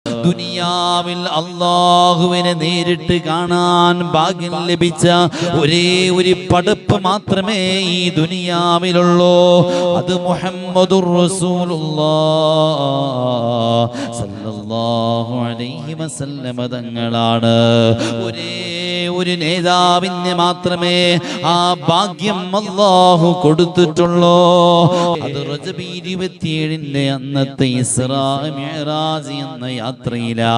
ദുനിയാവിൽ അല്ലാഹുവിനെ നേരിട്ട് കാണാൻ ഭാഗ്യം ലഭിച്ച ഒരേ ഒരു പടപ്പ് മാത്രമേ ഈ ദുനിയാവിലുള്ളൂ. അത് മുഹമ്മദുർ റസൂലുള്ളാഹ് സല്ലല്ലാഹു അലൈഹി വസല്ലം തങ്ങളാണ്. ഒരേ ഒരു നേതാവിന് മാത്രമേ ആ ഭാഗ്യം അല്ലാഹു കൊടുത്തിട്ടുള്ളൂ. അത് റജബ് 27 അന്നത്തെ ഇസ്രാ മിഅ്റാജ് എന്ന യാത്രയിലാ.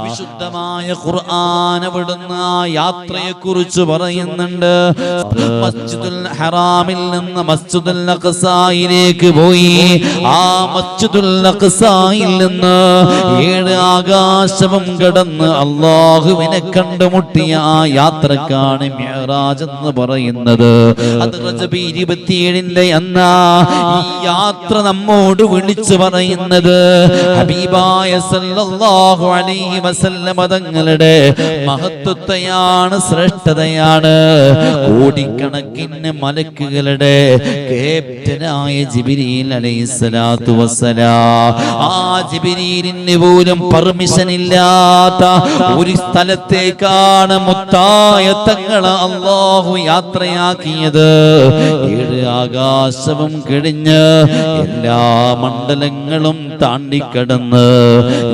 വിശുദ്ധമായ ഖുർആൻ അവിടുന്ന് ആ യാത്രയെ കുറിച്ച് പറയുന്നുണ്ട്. മസ്ജിദുൽ ഹറാമിൽ നിന്ന് മസ്ജിദുൽ അഖ്സായിലേക്ക് പോയി. ആ മസ്ജിദുൽ അഖ്സായിൽ നിന്ന് 7 ആകാശവും കടന്ന് അല്ലാഹുവിനെ കണ്ടുമുട്ടിയ ആ യാത്രക്കാണ് മിഅ്റാജ് എന്ന് പറയുന്നത്. അത് റജബ് 27 അന്ന ഈ യാത്ര നമ്മോട് വിളിച്ചു പറയുന്നത് ഹബീബായ സല്ലല്ലാഹു അലൈഹി വസല്ലം തങ്ങളുടെ മഹത്വത്തെയാണ്, ശ്രേഷ്ഠതയാണ്. കോടിക്കണക്കിന് മലക്കുകളുടെ ക്യാപ്റ്റനായ ജിബ്രീൽ അലൈഹിസ്സലാത്തു വസ്സലാം, ആ ജിബ്രീലിന് പോലും പെർമിഷൻ ഇല്ലാത്ത ഒരു സ്ഥലത്തേക്കാണ് മുത്തായ തങ്ങളെ അല്ലാഹു യാത്രയാക്കിയത്. 7 ആകാശവും കഴിഞ്ഞ് എല്ലാ മണ്ഡലങ്ങളും താണ്ടിക്കടന്ന്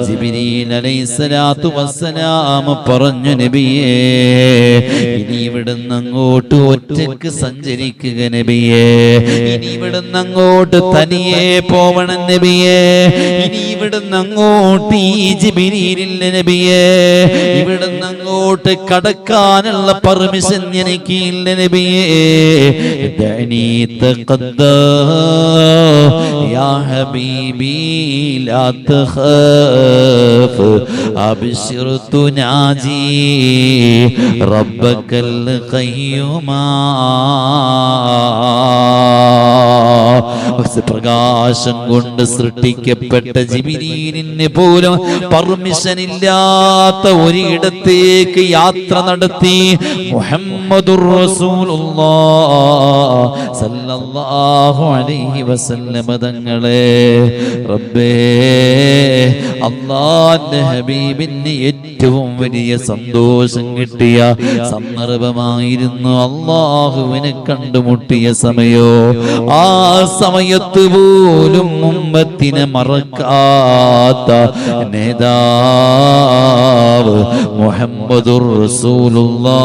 ജിബ്രീൽ അലൈഹിസ്സലാത്തു വസ്സലാം പറഞ്ഞു, നബിയേ ഇനി ഇവിടുന്ന് അങ്ങോട്ട് ഒറ്റയ്ക്ക് സഞ്ചരിക്കുക നബിയേ, ഇനി ഇവിടുന്ന് അങ്ങോട്ട് തനിയെ പോവണം നബിയേ, ഇനി ഇവിടുന്ന് അങ്ങോട്ട് ഈ ജിബ്രീലില്ല നബിയേ, ഇവിടുന്ന് അങ്ങോട്ട് കടക്കാനുള്ള പെർമിഷൻ എനിക്കില്ല നബിയേ. ദഅനി തഖദ്ദാ യാ ഹബീബി ലാ തഖാഫ് അബ്ശിർ തുനാജി റബ്ബക്കൽ ഖയ്യൂമാ. പ്രകാശം കൊണ്ട് സൃഷ്ടിക്കപ്പെട്ട ജിബ്രീലിന് പോലും പെർമിഷൻ ഇല്ലാത്ത ഒരിടത്തേക്ക് യാത്ര നടത്തി മുഹമ്മദുർ റസൂലുള്ളാഹ് സല്ലല്ലാഹു അലൈഹി വസല്ലം തങ്ങളെ. റബ്ബേ, അല്ലാഹുവിന്റെ ഹബീബിന് ഏറ്റവും വലിയ സന്തോഷം കിട്ടിയ സന്ദർഭമായിരുന്നു അല്ലാഹുവിനെ കണ്ടുമുട്ടിയ സമയോ. ആ സമയത്ത് പോലും ഉമ്മത്തിനെ മറക്കാത്ത നേതാവ് മുഹമ്മദുർ റസൂലുള്ളാഹ്